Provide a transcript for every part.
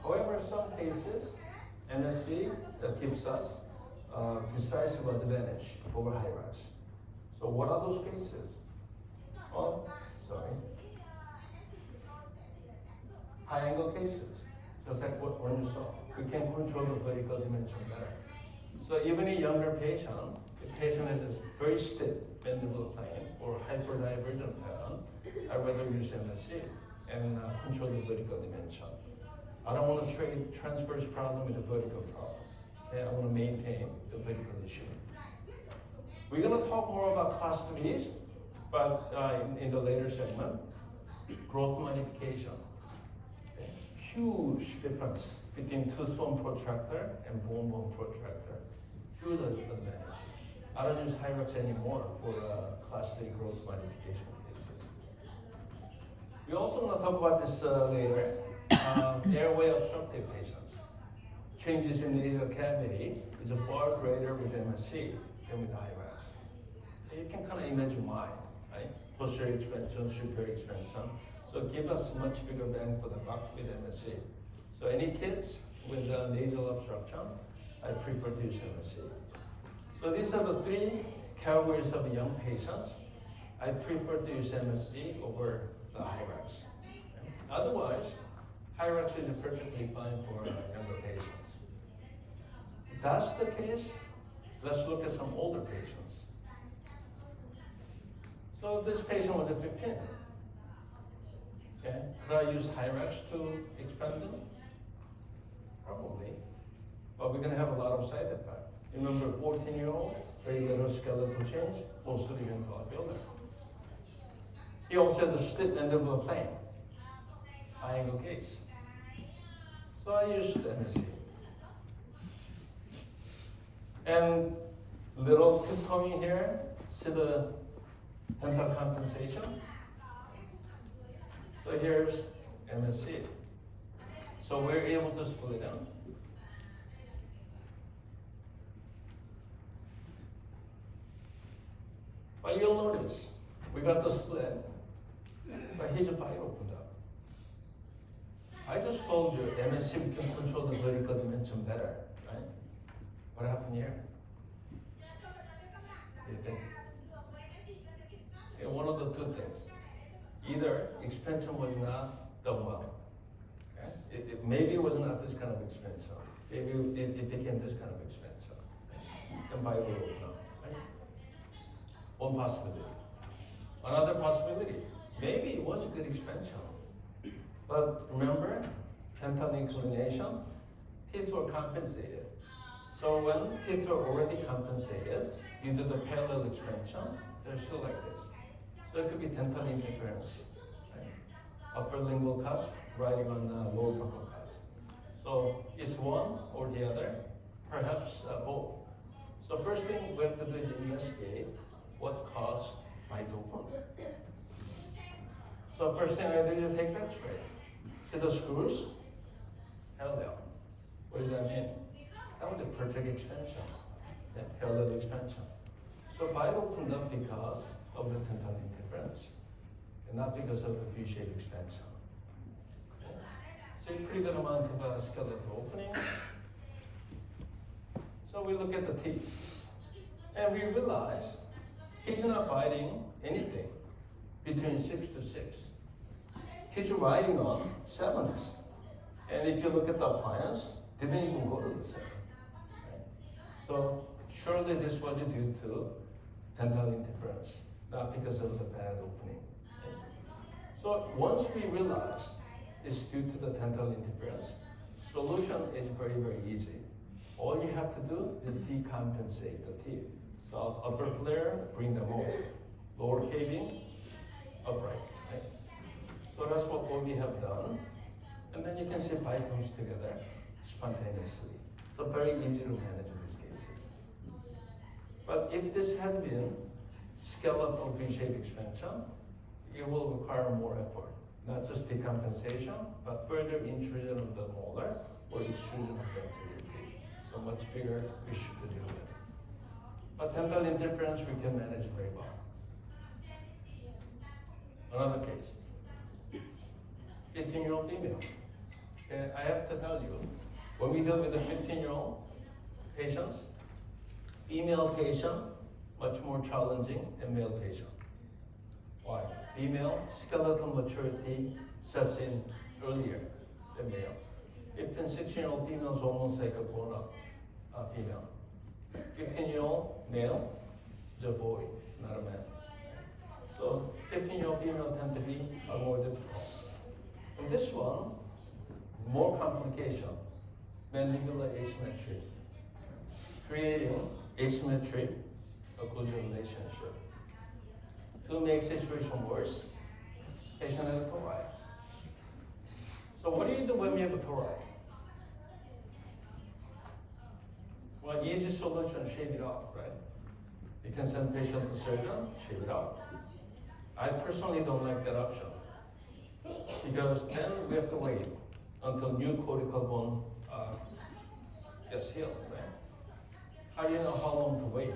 However, some cases, MSC gives us decisive advantage over Hyrax. So what are those cases? Oh, sorry. High angle cases, just like what one you saw. We can control the vertical dimension better. So even a younger patient, the patient has a very stiff mandibular plane or hyperdivergent pattern, I'd rather use MSC and control the vertical dimension. I don't want to trade transverse problem with the vertical problem. Okay, I want to maintain the vertical issue. We're going to talk more about class 3s, but in the later segment, growth modification. Okay. Huge difference between tooth bone protractor and bone protractor. Huge advantage. I don't use Hyrax anymore for class 3 growth modification cases. We also want to talk about this later. Airway obstructive patients. Changes in the nasal cavity is far greater with MSC than with Hyrax. So you can kind of imagine why, right? Posterior expansion, superior expansion. So give us much bigger bang for the buck with MSC. So any kids with nasal obstruction, I prefer to use MSC. So these are the 3 categories of young patients. I prefer to use MSC over the Hyrax. Okay? Otherwise, Hyrax is perfectly fine for younger patients. If that's the case, let's look at some older patients. So this patient was at 15. Okay, could I use Hyrax to expand them? Probably, but we're going to have a lot of side effects. Remember, 14-year-old, very little skeletal change, most of the dental builder. He also has a stiff mandibular plane, high angle case. So I used MSC. And little tiptoeing here, see the dental compensation? So here's MSC. So we're able to split them. But you'll notice, we got the split, but his bite opened up. I just told you MSC can control the vertical dimension better, right? What happened here? Okay, one of the 2 things. Either expansion was not done well. Okay? Maybe it was not this kind of expansion. Maybe it became this kind of expansion. And bite will open up, right? One possibility. Another possibility, maybe it was a good expansion. But remember, dental inclination, teeth were compensated. So when teeth were already compensated, you do the parallel expansion, they're still like this. So it could be dental interference. Right? Upper lingual cusp, riding on the lower buccal cusp. So it's one or the other, perhaps both. So first thing we have to do is investigate what caused bite open. So first thing I do is take that straight. See the screws? Parallel. What does that mean? That was a perfect expansion. Yeah, parallel expansion. So bite opened up because of the dental interference, and not because of the V-shaped expansion. Okay. So a pretty good amount of skeletal opening. So we look at the teeth, and we realize he's not biting anything between 6 to 6. He's riding on 7s. And if you look at the appliance, didn't even go to the 7. Right? So surely this was due to dental interference, not because of the bad opening. Right? So once we realize it's due to the dental interference, solution is very, very easy. All you have to do is decompensate the teeth. So upper flare, bring them over. Lower caving, upright. Right? So that's what we have done. And then you can see bite comes together spontaneously. So very easy to manage in these cases. But if this had been skeletal V-shaped expansion, it will require more effort. Not just decompensation, but further intrusion of the molar or extrusion of the anterior teeth. So much bigger issue to deal with. But dental interference we can manage very well. Another case. 15-year-old female. Okay, I have to tell you, when we deal with the 15-year-old patients, female patient, much more challenging than male patient. Why? Female skeletal maturity sets in earlier than male. 15, 16-year-old female is almost like a grown-up female. 15-year-old male is a boy, not a man. So 15-year-old female tend to be more difficult. And this one, more complication, mandibular asymmetry, creating asymmetric occlusal relationship. To make situation worse, patient has a tori. So what do you do when you have a tori? Well, easy solution, shave it off, right? You can send patient to surgeon, shave it off. I personally don't like that option because then we have to wait until new cortical bone gets healed, right? How do you know how long to wait?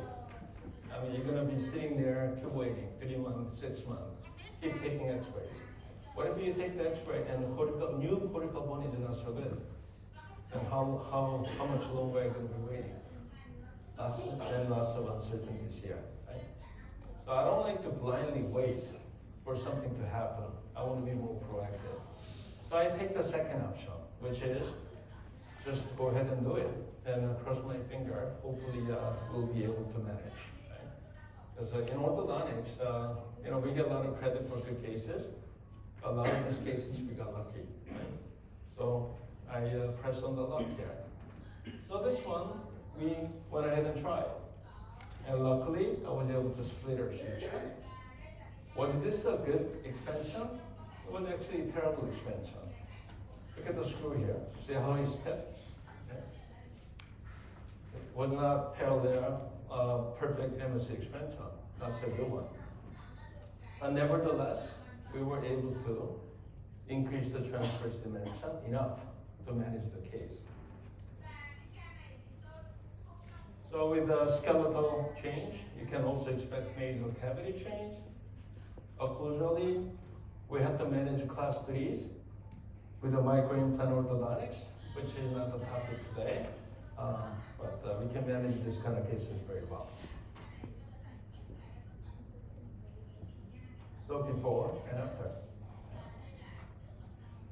I mean, you're going to be sitting there, keep waiting, 3 months, 6 months, keep taking x-rays. What if you take the x-ray and the new cortical bone is not so good? Then how much longer are you going to be waiting? Lots of uncertainties here, right? So I don't like to blindly wait for something to happen. I want to be more proactive. So I take the second option, which is just go ahead and do it. And cross my finger, hopefully we'll be able to manage. Because in orthodontics, we get a lot of credit for good cases. A lot of these cases we got lucky, right? So I press on the luck here. So this one, we went ahead and tried. And luckily, I was able to split her suture. Was this a good expansion? It was actually a terrible expansion. Look at the screw here. See how it's stepped? Okay. It was not parallel, perfect MSC expansion. That's a good one. But nevertheless, we were able to increase the transverse dimension enough to manage the case. So with the skeletal change, you can also expect nasal cavity change. Occlusally, we have to manage class 3s with the microimplant orthodontics, which is not the topic today, but we can manage this kind of cases very well. So before and after.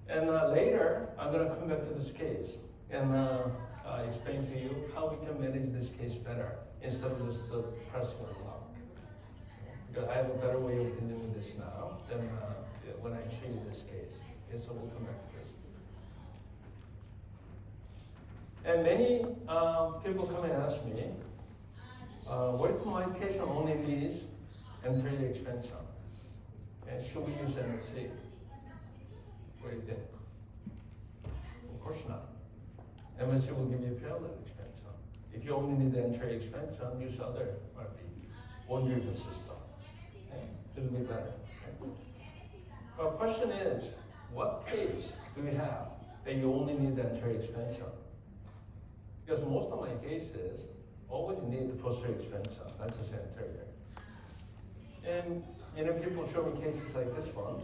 And later, I'm going to come back to this case and explain to you how we can manage this case better instead of just pressing a lock. Because I have a better way of dealing with this now than when I show you this case. Okay, so we'll come back to this. And many people come and ask me, what if my patient only needs anterior expansion? And should we use MSC? What do you think? Of course not. MSC will give you a parallel expansion. If you only need the anterior expansion, use other RP, one-driven system. Okay? It'll be better. Okay? But the question is, what case do we have that you only need the anterior expansion? Because most of my cases always need the posterior expansion, not just anterior. And people show me cases like this one.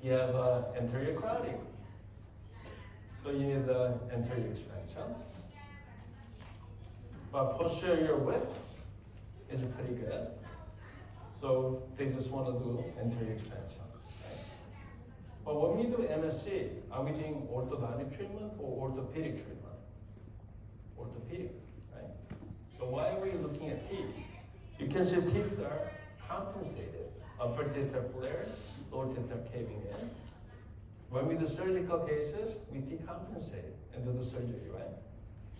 You have anterior crowding. So you need the anterior expansion. But posterior width is pretty good. So they just want to do anterior expansion. Right? But when we do MSC, are we doing orthodontic treatment or orthopedic treatment? Orthopedic, right? So why are we looking at teeth? You can see teeth are compensated. Upper teeth are flared, lower teeth are caving in. When we do surgical cases, we decompensate and do the surgery, right?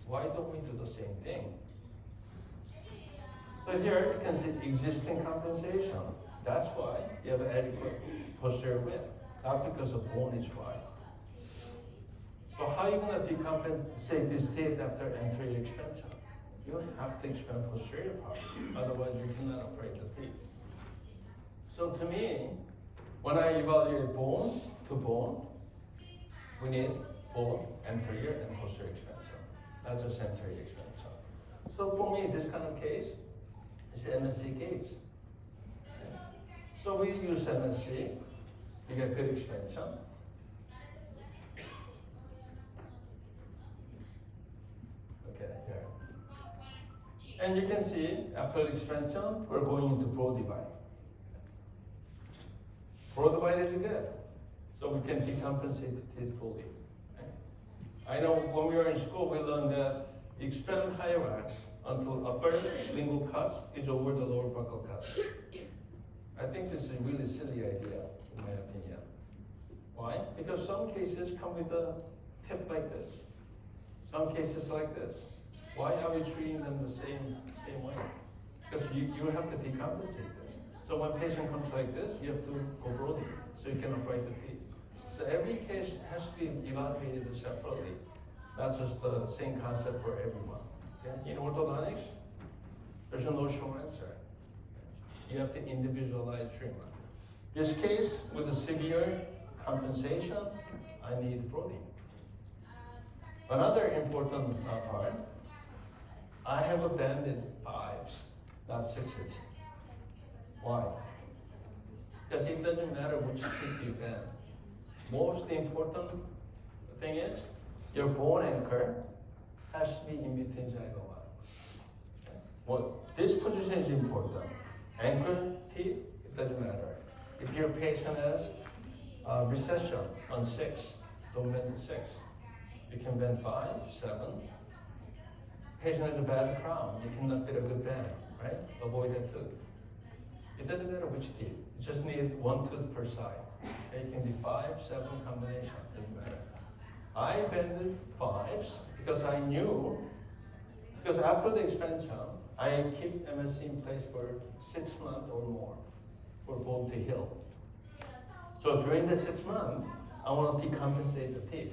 Why don't we do the same thing? So here you can see existing compensation. That's why you have adequate posterior width, not because the bone is wide. So how are you going to decompensate this teeth after anterior expansion? You don't have to expand posterior part, otherwise you cannot operate the teeth. So to me, when I evaluate bone to bone, we need both anterior and posterior expansion, not just anterior expansion. So for me, this kind of case is an MSC case. Okay. So we use MSC to get good expansion. And you can see after expansion, we're going into broad divide. Broad divide is good, so we can decompensate the teeth fully. Right? I know when we were in school, we learned that expand hyrax until upper lingual cusp is over the lower buccal cusp. I think this is a really silly idea, in my opinion. Why? Because some cases come with a tip like this. Some cases like this. Why are we treating them the same way? Because you have to decompensate this. So when patient comes like this, you have to go broader so you can upright the teeth. So every case has to be evaluated separately, not just the same concept for everyone. Okay? In orthodontics, there's no short answer. You have to individualize treatment. This case, with a severe compensation, I need protein. Another important part, I have abandoned 5s, not 6s. Why? Because it doesn't matter which teeth you bend. Most important thing is, your bone anchor has to be in between zygote. Okay? Well, this position is important. Anchor teeth, it doesn't matter. If your patient has recession on 6, don't bend 6. You can bend 5, 7. Patient has a bad crown, you cannot fit a good bend, right? Avoid that tooth. It doesn't matter which teeth, you just need 1 tooth per side. Okay? It can be 5, 7 combination, doesn't matter. I bended 5s because I knew, because after the expansion, I keep MSC in place for 6 months or more for bone to heal. So during the 6 months, I want to decompensate the teeth.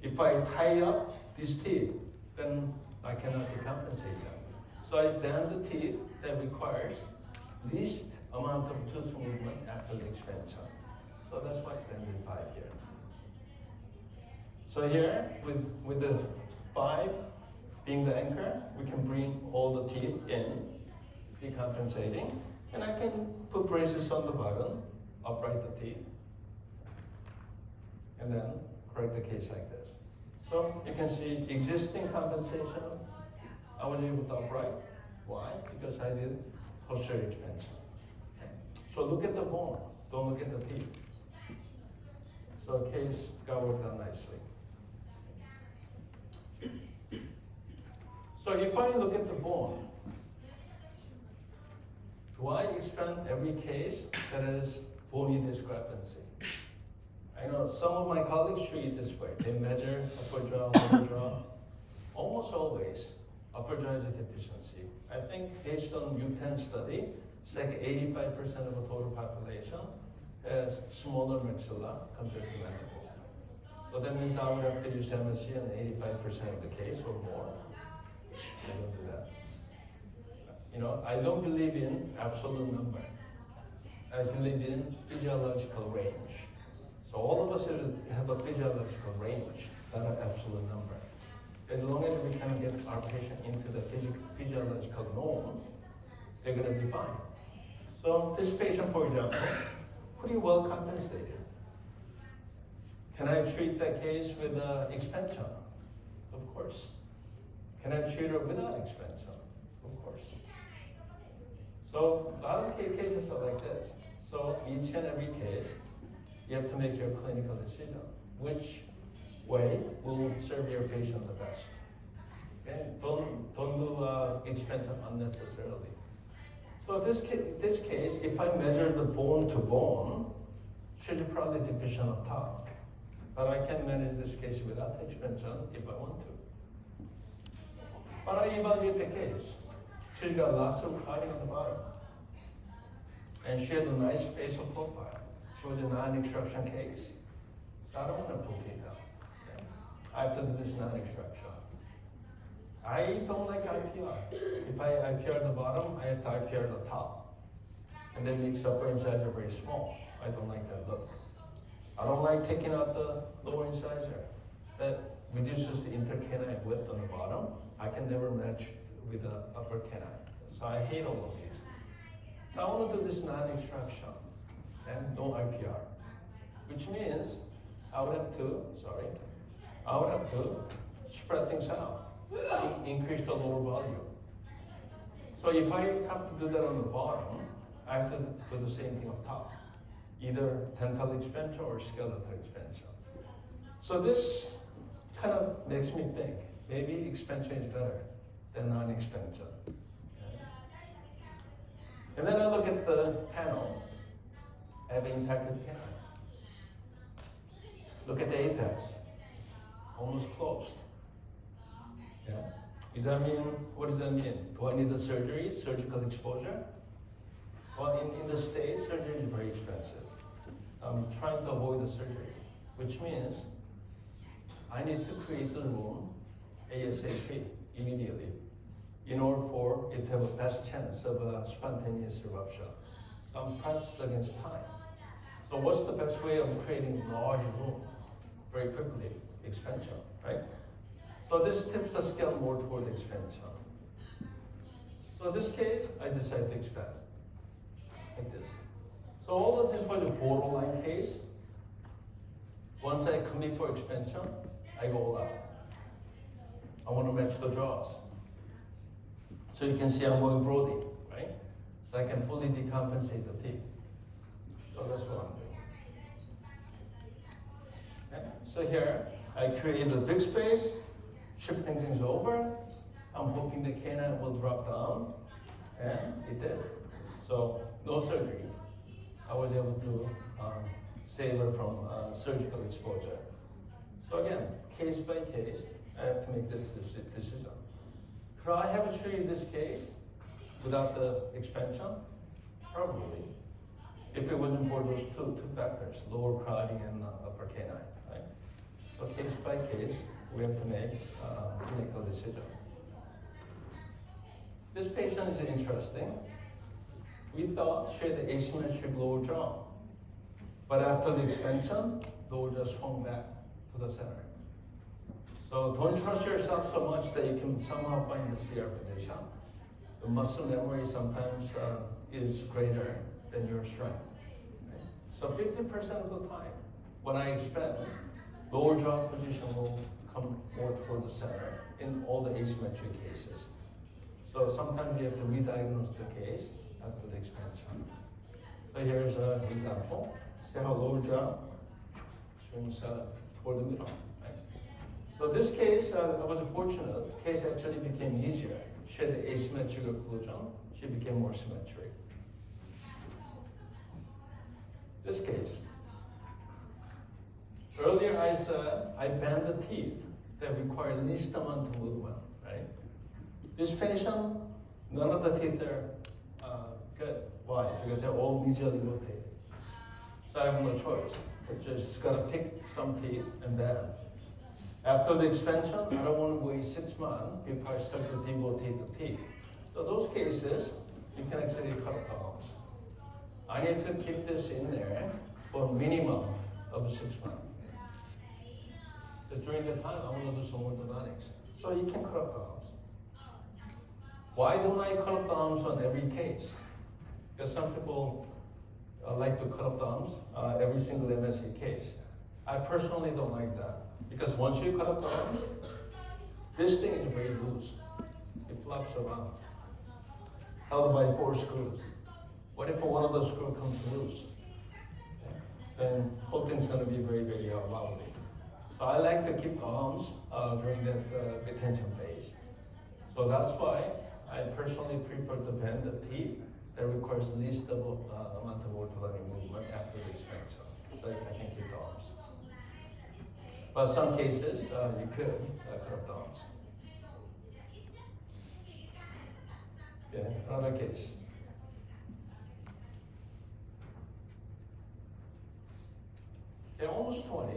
If I tie up these teeth, then I cannot decompensate them. So I bend the teeth that requires least amount of tooth movement after the expansion. So that's why I bended 5 here. So here, with the 5 being the anchor, we can bring all the teeth in, decompensating, and I can put braces on the bottom, upright the teeth, and then correct the case like this. So you can see existing compensation, I was able to upright. Why? Because I did posterior expansion. Okay. So look at the bone, don't look at the teeth. So case got worked out nicely. So if I look at the bone, do I expand every case that is bony discrepancy? I know some of my colleagues treat it this way. They measure upper jaw, lower jaw. Almost always, upper jaw is a deficiency. I think based on UPenn study, it's like 85% of the total population has smaller maxilla compared to mandible. So that means I would have to use MSC in 85% of the case or more. I don't do that. You know, I don't believe in absolute number. I believe in physiological range. So all of us have a physiological range, not an absolute number. As long as we can get our patient into the physiological norm, they're going to be fine. So this patient, for example, pretty well compensated. Can I treat that case with expansion? Of course. Can I treat her without expansion? Of course. So a lot of cases are like this. So each and every case, you have to make your clinical decision. Which way will serve your patient the best? Okay? Don't do expansion unnecessarily. So this case, if I measure the bone to bone, she's probably deficient up top. But I can manage this case without expansion if I want to. But I evaluate the case. She's got lots of crowding on the bottom. And she had a nice facial profile. She was a non-extraction case. So I don't want to pull teeth out. Okay? I have to do this non-extraction. I don't like IPR. If I IPR the bottom, I have to IPR the top. And that makes upper incisor very small. I don't like that look. I don't like taking out the lower incisor. That reduces the intercanine width on the bottom. I can never match with the upper canine. So I hate all of these. So I want to do this non-extraction and no IPR, which means I would have to spread things out, increase the lower volume. So if I have to do that on the bottom, I have to do the same thing on top. Either dental expansion or skeletal expansion. So this kind of makes me think, maybe expansion is better than non-expansion. And then I look at the panel, I have impacted panel. Look at the apex, almost closed. Yeah. What does that mean? Do I need the surgery, surgical exposure? Well, in the States, surgery is very expensive. I'm trying to avoid the surgery, which means I need to create the room ASAP, immediately, in order for it to have a best chance of a spontaneous eruption. So I'm pressed against time. So what's the best way of creating large room very quickly? Expansion, right? So this tips the scale more toward expansion. So in this case, I decided to expand, like this. So all of this was a borderline case. Once I commit for expansion, I go all out. I want to match the jaws. So you can see I'm going Brody, right? So I can fully decompensate the teeth. So that's what I'm doing. Okay. So here, I create a big space, shifting things over. I'm hoping the canine will drop down, and it did. So no surgery. I was able to save her from surgical exposure. So again, case by case, I have to make this decision. Could I have treated this case without the expansion? Probably. If it wasn't for those two factors, lower crowding and upper canine, right? So case by case, we have to make a clinical decision. This patient is interesting. We thought she had asymmetric lower jaw, but after the expansion, lower jaw swung back to the center. So don't trust yourself so much that you can somehow find the CR position. The muscle memory sometimes is greater than your strength. Right? So 50% of the time, when I expand, lower jaw position will come more toward the center in all the asymmetric cases. So sometimes you have to re-diagnose the case after the expansion. So here's an example. See how lower jaw swings toward the middle. Right? So this case, I was fortunate. The case actually became easier. She had asymmetric occlusion. She became more symmetric. This case. Earlier I said I bend the teeth that require least amount of movement, right? This patient, none of the teeth are good. Why? Because they're all medially rotated. So I have no choice. I just gotta pick some teeth and bend. After the expansion, I don't want to wait 6 months before I start to derotate the teeth. So those cases, you can actually cut off the arms. I need to keep this in there for a minimum of 6 months. So during the time, I want to do some orthodontics. So you can cut off the arms. Why don't I cut off the arms on every case? Because some people like to cut off the arms every single MSC case. I personally don't like that. Because once you cut off the arms, this thing is very loose. It flops around, held by 4 screws. What if one of the screws comes loose? Then the whole thing's going to be very, very wobbly. So I like to keep the arms during that retention phase. So that's why I personally prefer to bend the teeth that requires least amount of orthodontic movement after the expansion. So I can keep the arms. But some cases, you could cut off the arms. Okay, another case. They're almost 20.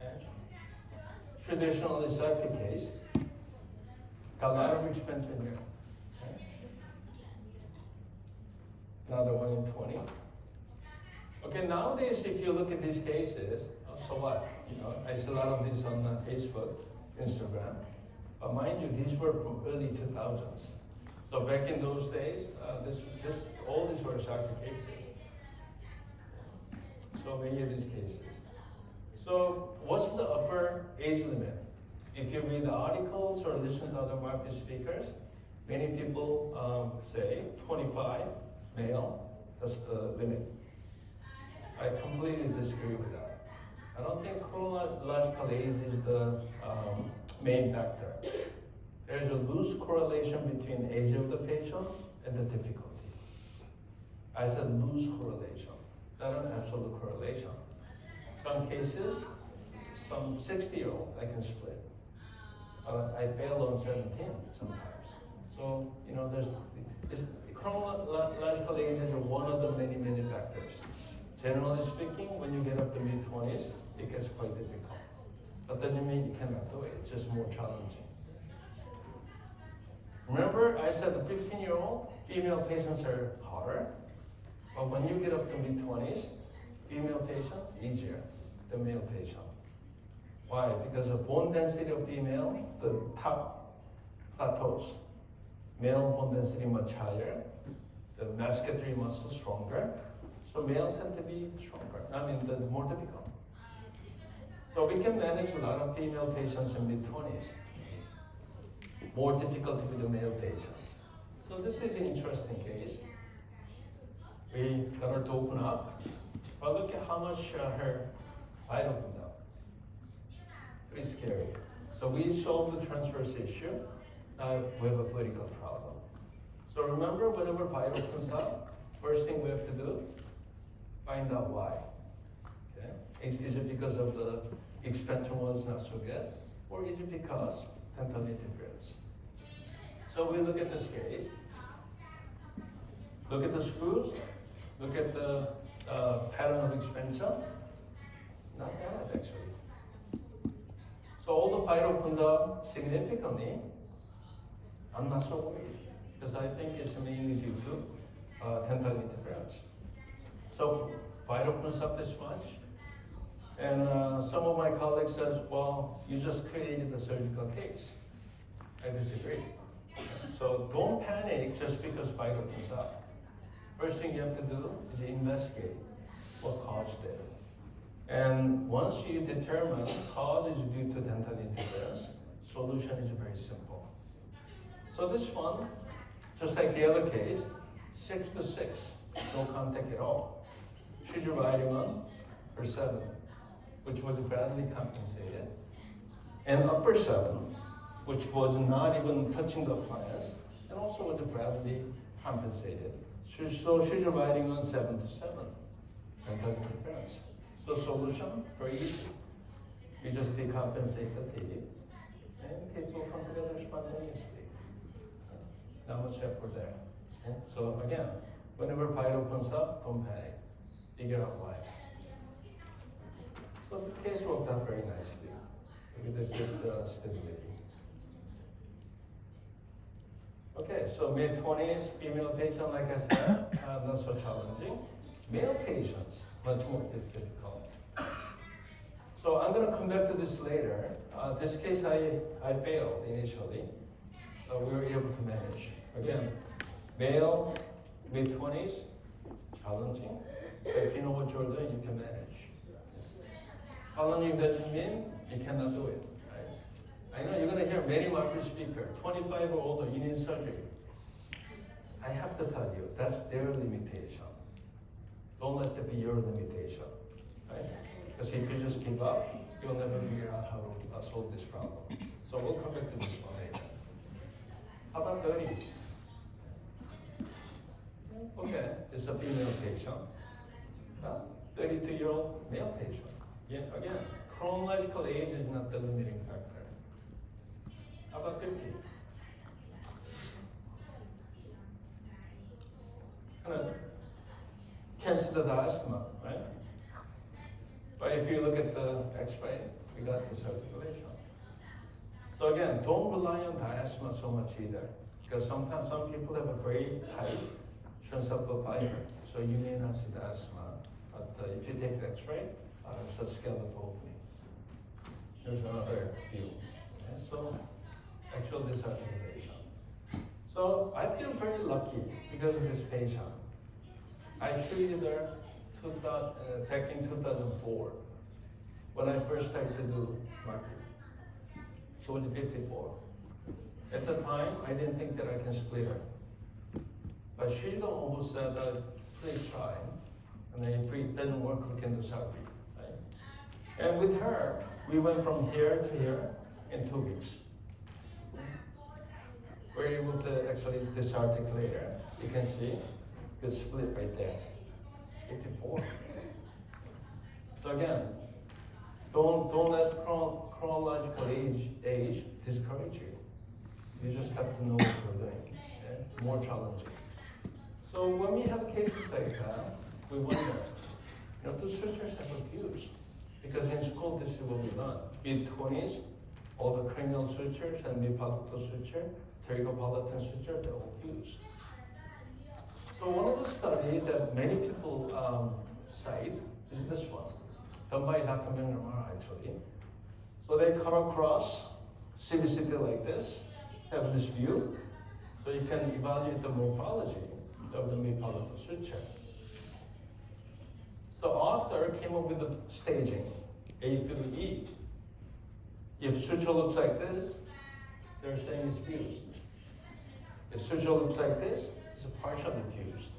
Okay. Traditional disciple case. Got a lot of expansion here. Okay. Another one in 20. Okay, nowadays, if you look at these cases, so what? You know, I see a lot of these on Facebook, Instagram. But mind you, these were from early 2000s. So back in those days, all these were soccer cases. So many of these cases. So what's the upper age limit? If you read the articles or listen to other market speakers, Many people say 25 male, that's the limit. I completely disagree with that. I don't think chronological age is the main factor. There's a loose correlation between age of the patient and the difficulty. I said loose correlation, not an absolute correlation. Some cases, some 60-year-old I can split. I failed on 17 sometimes. So, chronological age is one of the many, many factors. Generally speaking, when you get up to mid-20s, it gets quite difficult. That doesn't mean you cannot do it, it's just more challenging. Remember, I said the 15-year-old, female patients are harder, but when you get up to mid-20s, female patients, easier than male patient. Why? Because the bone density of female, the top plateaus. Male bone density much higher, the masculine muscle stronger, so male tend to be stronger, the more difficult. So we can manage a lot of female patients in mid-20s. More difficult with the male patients. So this is an interesting case. We got her to open up, but look at how much her bite opened up. Pretty scary. So we solved the transverse issue. Now we have a vertical problem. So remember, whenever bite opens up, first thing we have to do, find out why. Okay? Is it because of the expansion was not so good, or is it because dental interference? So we look at this case. Look at the screws. Look at the pattern of expansion. Not bad, actually. So all the bite opened up significantly. I'm not so worried, because I think it's mainly due to dental interference. So bite opens up this much, and some of my colleagues says, well, you just created a surgical case. I disagree. So don't panic just because bite opens up. First thing you have to do is investigate what caused it. And once you determine cause is due to dental interference, solution is very simple. So this one, just like the other case, 6 to 6, no contact at all. Choose your riding on for 7, which was badly compensated, and upper 7, which was not even touching the appliance, and also was badly compensated. So choose your riding on 7 to 7, dental interference. So solution, very easy. You just decompensate the teeth, and teeth will come together spontaneously. Not much effort there. Okay? So again, whenever bite opens up, don't panic. Figure out why. So the case worked out very nicely with a good stability. Okay, so mid-20s, female patient, like I said, not so challenging. Male patients, much more difficult. So I'm going to come back to this later. This case I failed initially, so we were able to manage. Again, male, mid-20s, challenging. If you know what you're doing, you can manage. Challenging doesn't mean you cannot do it. Right? I know you're going to hear many market speakers, 25 or older, you need surgery. I have to tell you, that's their limitation. Don't let that be your limitation. Right? Because if you just give up, you'll never figure out how to solve this problem. So we'll come back to this one later. How about 30? Okay, it's a female patient. 32-year-old male patient. Yeah, again, chronological age is not the limiting factor. How about 50? Kind of cancel the diastema, right? But if you look at the X-ray, we got this articulation. So again, don't rely on diastema so much either, because sometimes some people have a very tight transeptal fiber, so you may not see diastema. But if you take the X-ray, it's a skeletal opening. There's another view. Okay? So actual disarticulation. So I feel very lucky because of this patient. I treated her back in 2004 when I first started to do market. She was 54. At the time, I didn't think that I can split her. But she almost said that, please try. And then if it doesn't work, we can do surgery. Right? And with her, we went from here to here in 2 weeks. We're able to actually disarticulate her. You can see the split right there, 54. So again, don't let chronological age discourage you. You just have to know what you're doing. Okay? More challenging. So when we have cases like that, we wonder, do sutures ever fuse? Because in school, this is what we learn. Mid-20s, all the cranial sutures and mid-palatal suture, pterygopalatine suture, they all fuse. So one of the studies that many people cite is this one, done by Dr. Myung-Ramar actually. So they cut across CBCT like this, have this view, so you can evaluate the morphology of the mid-palatal suture. So author came up with the staging, A through E. If suture looks like this, they're saying it's fused. If suture looks like this, it's partially fused.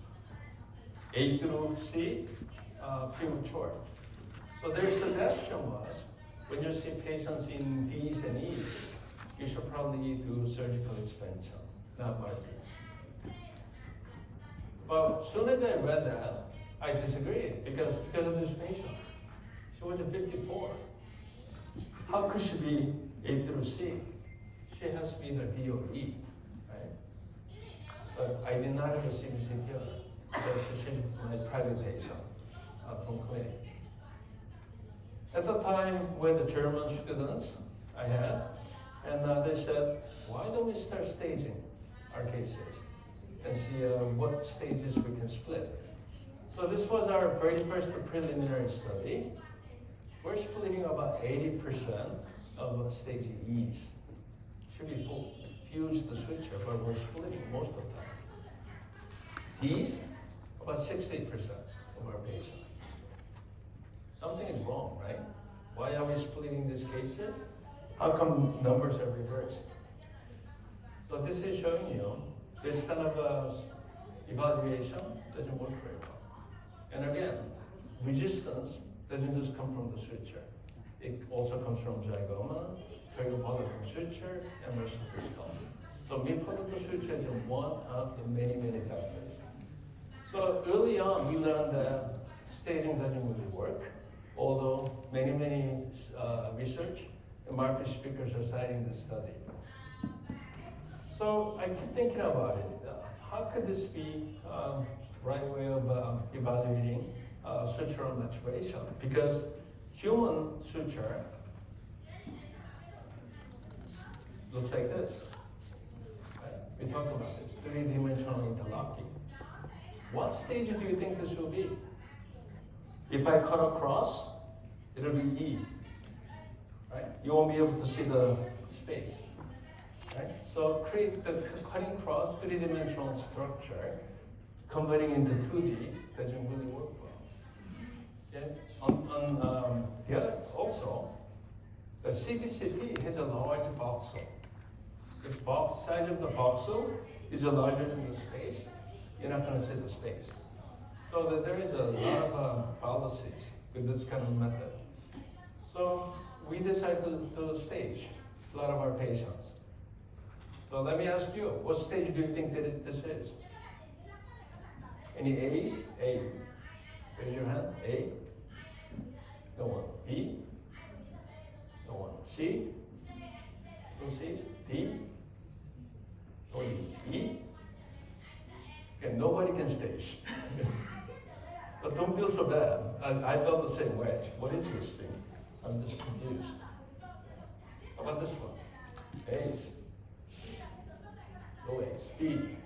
A through C, premature. So their suggestion was, when you see patients in D's and E's, you should probably do surgical expansion, not marking. But as soon as I read that, I disagreed because of this patient. She was 54. How could she be A through C? She has to be either D or E, right? But I did not have a CBCT on her because she's my private patient from clinic. At the time, with the German students I had, and they said, why don't we start staging our cases and see what stages we can split? So this was our very first preliminary study. We're splitting about 80% of stage E's. Should be full, fused the suture, but we're splitting most of the time. D's, about 60% of our patients. Something is wrong, right? Why are we splitting these cases? How come numbers are reversed? So this is showing you this kind of evaluation doesn't work very well. And again, resistance doesn't just come from the suture. It also comes from zygoma, pterygopalatine suture, and mercedes skull. So mid-palatal suture is one of the many factors. So early on, we learned that staging doesn't really work, although many research and market speakers are citing this study. So I keep thinking about it. How could this be right way of evaluating sutural maturation? Because human suture looks like this. Right? We talked about this, three-dimensional interlocking. What stage do you think this will be? If I cut across, it'll be E. Right? You won't be able to see the space. Right? So create the cutting across three-dimensional structure, converting into 2D doesn't really work well. Okay? On the other, also, the CBCT has a large voxel. If the size of the voxel is larger than the space, you're not going to see the space. So that there is a lot of fallacies with this kind of method. So we decided to stage a lot of our patients. So let me ask you, what stage do you think that this is? Any A's? A. Raise your hand. A. No one. B. No one. C. No C's. D. No D's. E. Okay, nobody can stage. But don't feel so bad. I felt the same way. What is this thing? I'm just confused. How about this one? A's. No A's. B.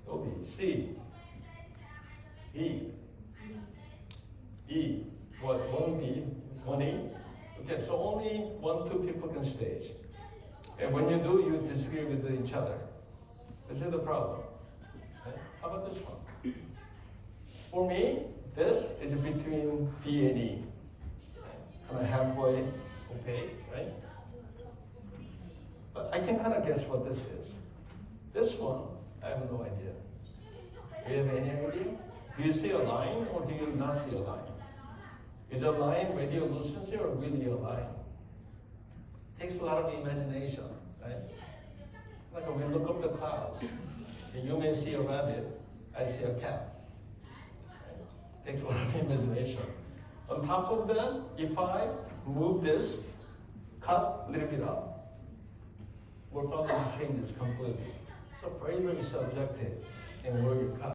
No B. C. E. E. What? One B, one E? Okay, so only 1-2 people can stage. And when you do, you disagree with each other. This is the problem. Okay? How about this one? For me, this is between B and E. Kind of halfway opaque, right? But I can kind of guess what this is. This one, I have no idea. Do you have any idea? Do you see a line or do you not see a line? Is a line radiolucency or really a line? Takes a lot of imagination, right? Like when we look up the clouds, you may see a rabbit, I see a cat. Right? Takes a lot of imagination. On top of that, if I move this, cut a little bit up, we're probably changes completely. So very, very subjective in where you cut.